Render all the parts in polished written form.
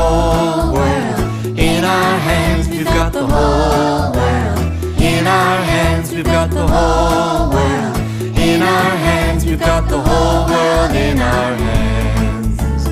whole world. In our hands we've got the whole world. In our hands we've got the whole world. In our hands we've got the whole world in our hands.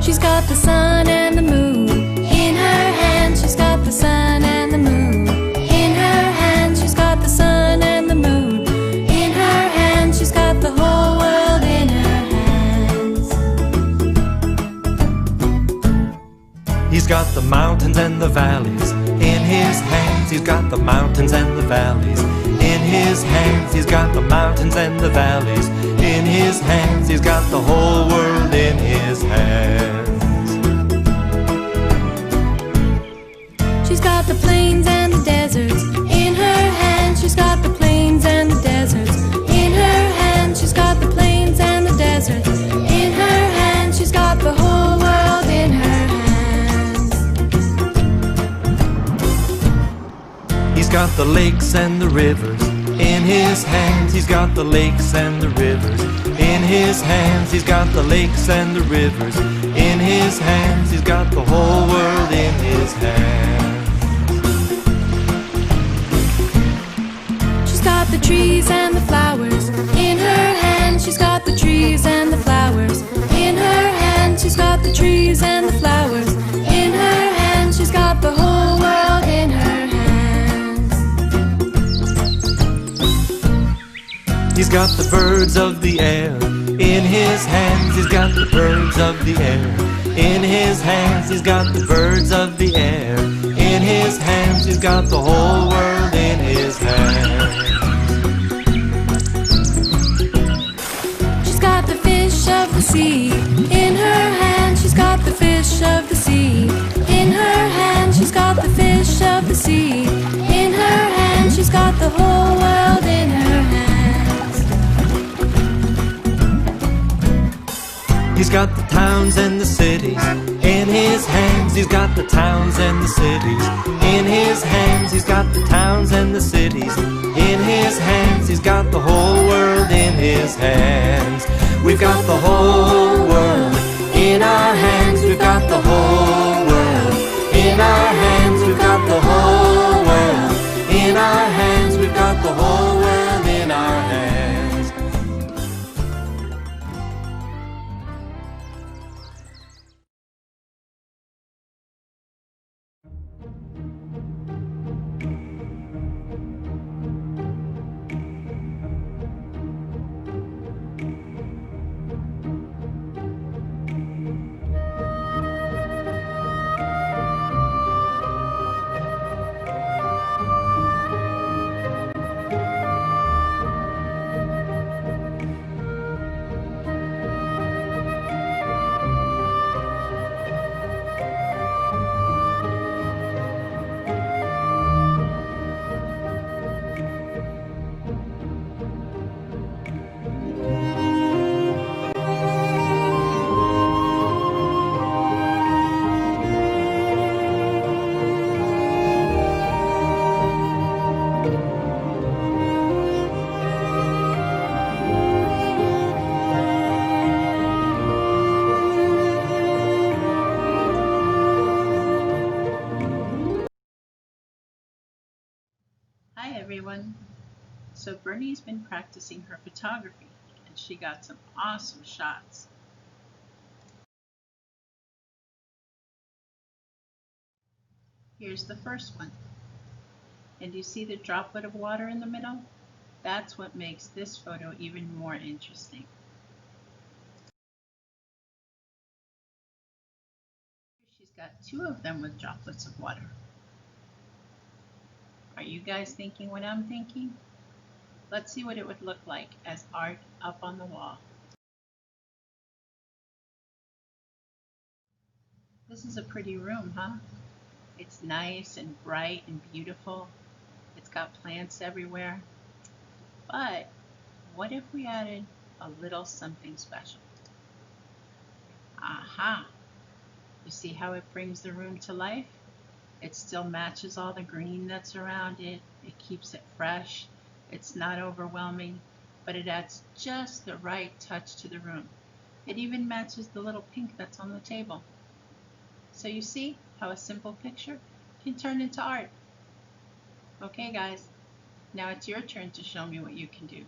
She's got the sun and the moon. In her hand she's got the sun and the moon. In her hand she's got the sun and the moon. In her hand she's got the whole world in her hands. He's got the mountains and the valleys. In his hands he's got the mountains and the valleys. In his hands he's got the mountains and the valleys. In his hands he's got the whole world in his hands. She's got the plains and the deserts. In her hand she's got the plains and the deserts. In her hand she's got the plains and the deserts. In her hand she's got the whole world in her hands. He's got the lakes and the rivers. In his hands he's got the lakes and the rivers. In his hands he's got the lakes and the rivers. In his hands he's got the whole world in his hands. She's got the trees and the flowers. In her hand she's got the trees and the flowers. In her hand she's got the trees and the flowers. In her hand she's got the whole world in her hands. He's got the birds of the air. In his hands he's got the birds of the air. In his hands he's got the birds of the air. In his hands he's got the whole world in his hands. She's got the fish of the sea. In her hand she's got the fish of the sea. In her hand she's got the fish of the sea. In her hand she's got the whole world in her hands. He's got the towns and the cities. In his hands he's got the towns and the cities. In his hands he's got the towns and the cities. In his hands he's got the whole world in his hands. We've got the whole world in our hands. We've got the whole world in our hands. We've got the whole world in our hands. We've got the whole world in our hands. Hi everyone. So Bernie's been practicing her photography and she got some awesome shots. Here's the first one. And you see the droplet of water in the middle? That's what makes this photo even more interesting. She's got two of them with droplets of water. Are you guys thinking what I'm thinking? Let's see what it would look like as art up on the wall. This is a pretty room, huh? It's nice and bright and beautiful. It's got plants everywhere. But what if we added a little something special? Aha! You see how it brings the room to life? It still matches all the green that's around it. It keeps it fresh. It's not overwhelming, but it adds just the right touch to the room. It even matches the little pink that's on the table. So you see how a simple picture can turn into art. Okay guys, now it's your turn to show me what you can do.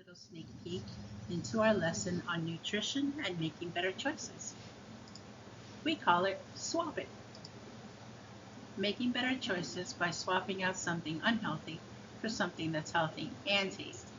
little sneak peek into our lesson on nutrition and making better choices. We call it Swap It. Making better choices by swapping out something unhealthy for something that's healthy and tasty.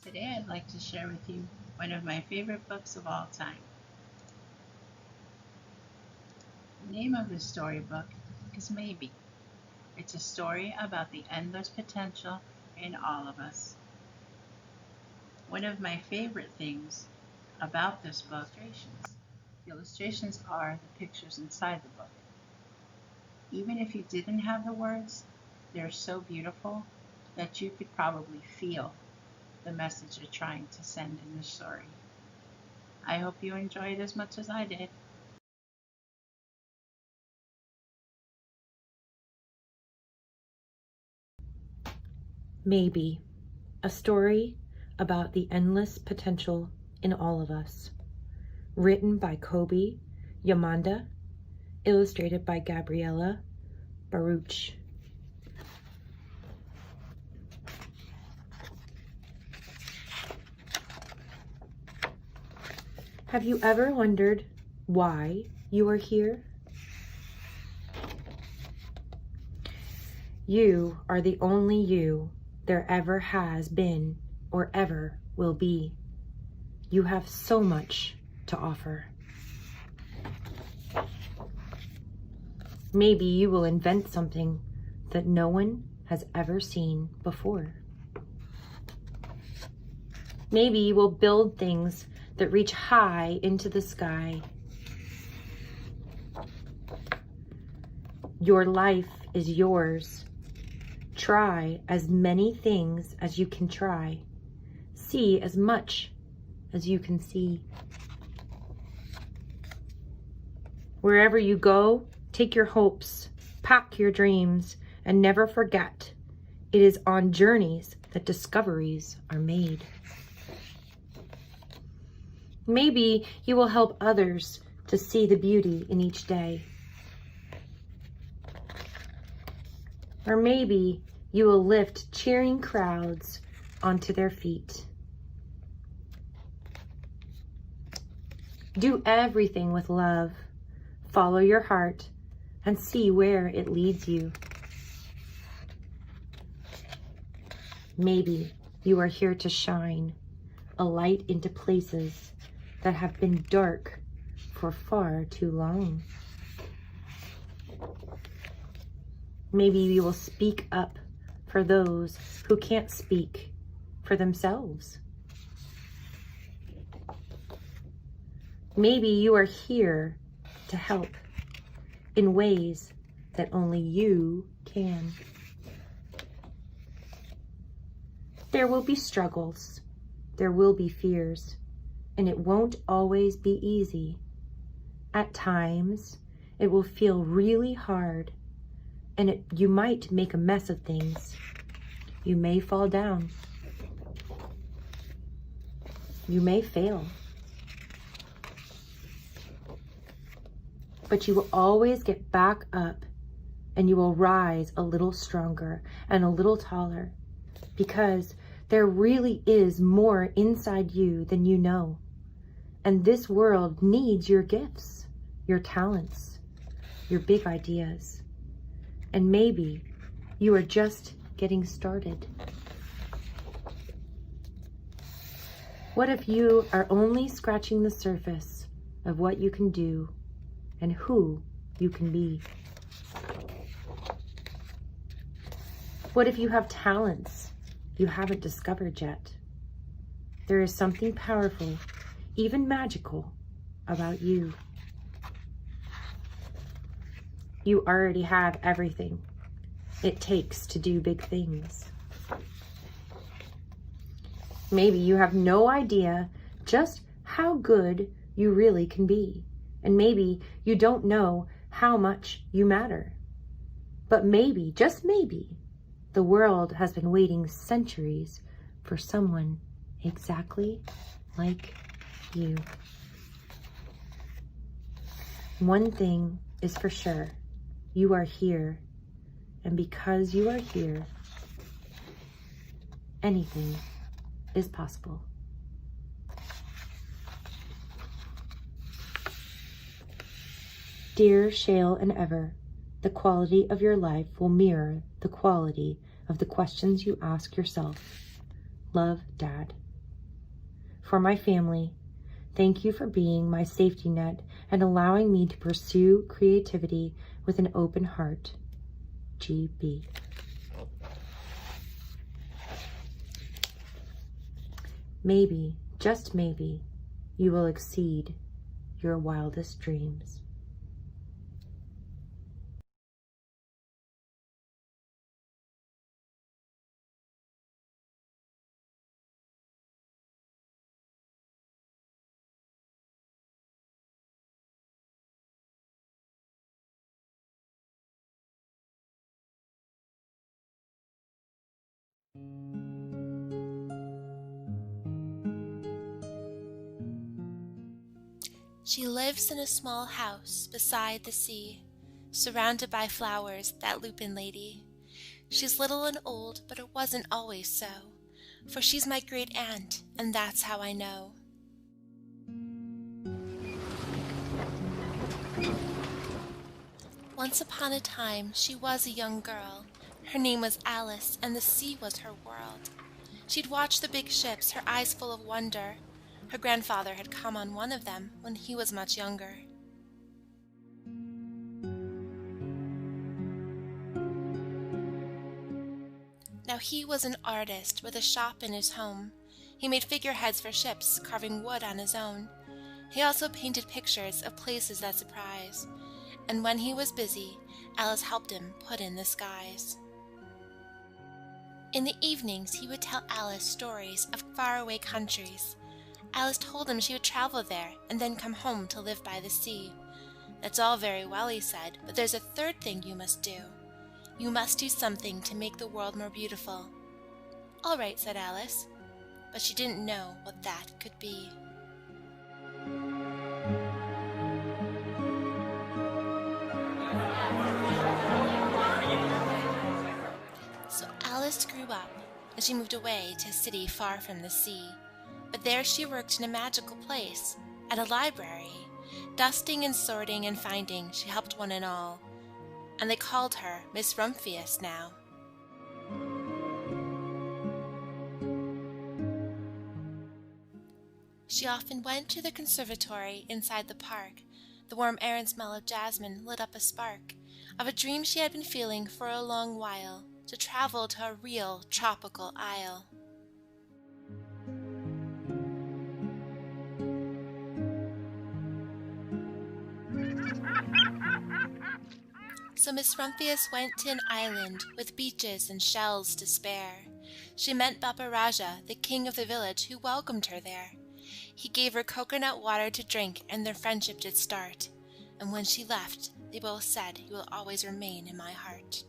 Today I'd like to share with you one of my favorite books of all time. The name of the storybook is Maybe. It's a story about the endless potential in all of us. One of my favorite things about this book is illustrations. The illustrations are the pictures inside the book. Even if you didn't have the words, they're so beautiful that you could probably feel the message you're trying to send in the story. I hope you enjoy it as much as I did. Maybe, a story about the endless potential in all of us. Written by Kobe Yamanda, illustrated by Gabriella Baruch. Have you ever wondered why you are here? You are the only you there ever has been or ever will be. You have so much to offer. Maybe you will invent something that no one has ever seen before. Maybe you will build things that reach high into the sky. Your life is yours. Try as many things as you can try. See as much as you can see. Wherever you go, take your hopes, pack your dreams, and never forget, it is on journeys that discoveries are made. Maybe you will help others to see the beauty in each day. Or maybe you will lift cheering crowds onto their feet. Do everything with love. Follow your heart and see where it leads you. Maybe you are here to shine a light into places that have been dark for far too long. Maybe you will speak up for those who can't speak for themselves. Maybe you are here to help in ways that only you can. There will be struggles, there will be fears, and it won't always be easy. At times, it will feel really hard, and you might make a mess of things. You may fall down. You may fail. But you will always get back up, and you will rise a little stronger and a little taller, because there really is more inside you than you know. And this world needs your gifts, your talents, your big ideas. And maybe you are just getting started? What if you are only scratching the surface of what you can do and who you can be? What if you have talents you haven't discovered yet? There is something powerful, even magical, about you. You already have everything it takes to do big things. Maybe you have no idea just how good you really can be, and maybe you don't know how much you matter. But maybe, just maybe, the world has been waiting centuries for someone exactly like you. One thing is for sure, you are here, and because you are here, anything is possible. Dear Shale and Ever, the quality of your life will mirror the quality of the questions you ask yourself. Love, Dad. For my family, thank you for being my safety net and allowing me to pursue creativity with an open heart. GB. Maybe, just maybe, you will exceed your wildest dreams. She lives in a small house beside the sea, surrounded by flowers, that Lupin lady. She's little and old, but it wasn't always so, for she's my great aunt, and that's how I know. Once upon a time, she was a young girl. Her name was Alice, and the sea was her world. She'd watch the big ships, her eyes full of wonder. Her grandfather had come on one of them when he was much younger. Now he was an artist with a shop in his home. He made figureheads for ships, carving wood on his own. He also painted pictures of places that surprise. And when he was busy, Alice helped him put in the skies. In the evenings, he would tell Alice stories of faraway countries. Alice told him she would travel there and then come home to live by the sea. That's all very well, he said, but there's a third thing you must do. You must do something to make the world more beautiful. All right, said Alice, but she didn't know what that could be. So Alice grew up, and she moved away to a city far from the sea. But there she worked in a magical place, at a library. Dusting and sorting and finding, she helped one and all. And they called her Miss Rumphius now. She often went to the conservatory inside the park. The warm air and smell of jasmine lit up a spark of a dream she had been feeling for a long while, to travel to a real tropical isle. So Miss Rumphius went to an island with beaches and shells to spare. She met Baba Raja, the king of the village, who welcomed her there. He gave her coconut water to drink, and their friendship did start. And when she left, they both said, "You will always remain in my heart."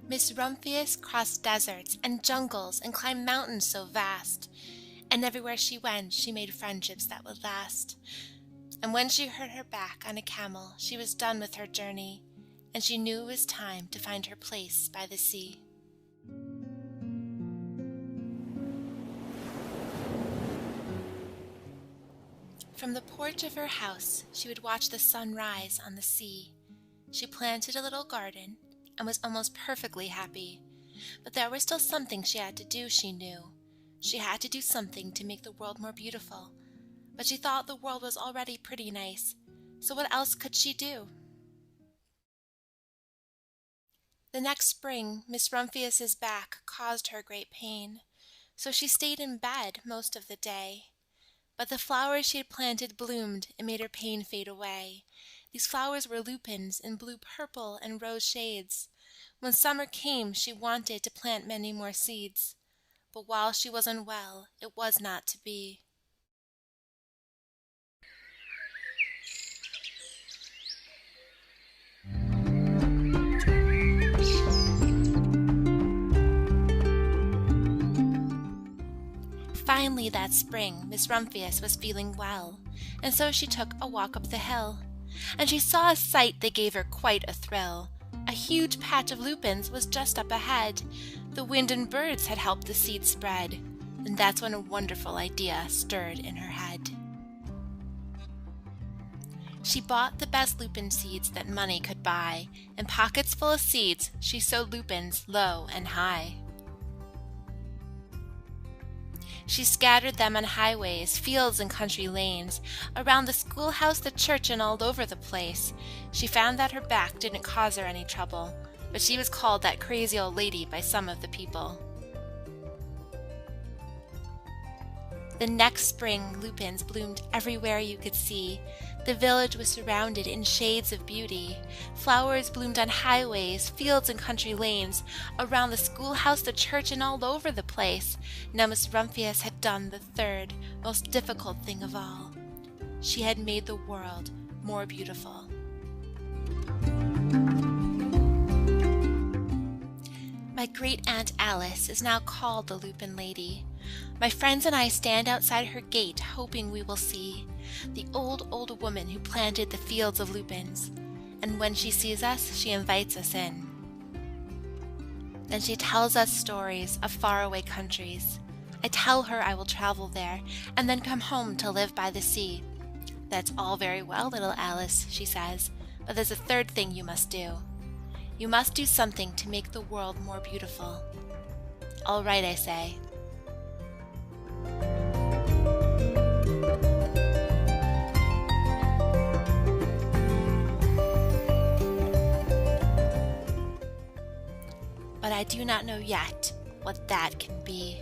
Miss Rumphius crossed deserts and jungles and climbed mountains so vast. And everywhere she went, she made friendships that would last. And when she heard her back on a camel, she was done with her journey, and she knew it was time to find her place by the sea. From the porch of her house, she would watch the sun rise on the sea. She planted a little garden and was almost perfectly happy. But there was still something she had to do, she knew. She had to do something to make the world more beautiful. But she thought the world was already pretty nice, so what else could she do? The next spring, Miss Rumphius's back caused her great pain, so she stayed in bed most of the day. But the flowers she had planted bloomed and made her pain fade away. These flowers were lupins in blue, purple, and rose shades. When summer came, she wanted to plant many more seeds. But while she was unwell, it was not to be. Finally that spring, Miss Rumphius was feeling well, and so she took a walk up the hill. And she saw a sight that gave her quite a thrill. A huge patch of lupins was just up ahead. The wind and birds had helped the seeds spread, and that's when a wonderful idea stirred in her head. She bought the best lupin seeds that money could buy. In pockets full of seeds, she sowed lupins low and high. She scattered them on highways, fields, and country lanes, around the schoolhouse, the church, and all over the place. She found that her back didn't cause her any trouble, but she was called that crazy old lady by some of the people. The next spring, lupins bloomed everywhere you could see. The village was surrounded in shades of beauty. Flowers bloomed on highways, fields, and country lanes, around the schoolhouse, the church, and all over the place. Now Miss Rumphius had done the third, most difficult thing of all. She had made the world more beautiful. My great-aunt Alice is now called the Lupin Lady. My friends and I stand outside her gate, hoping we will see the old woman who planted the fields of lupins. And when she sees us, she invites us in. Then she tells us stories of faraway countries. I tell her I will travel there, and then come home to live by the sea. That's all very well, little Alice, she says, but there's a third thing you must do. You must do something to make the world more beautiful. All right, I say. But I do not know yet what that can be.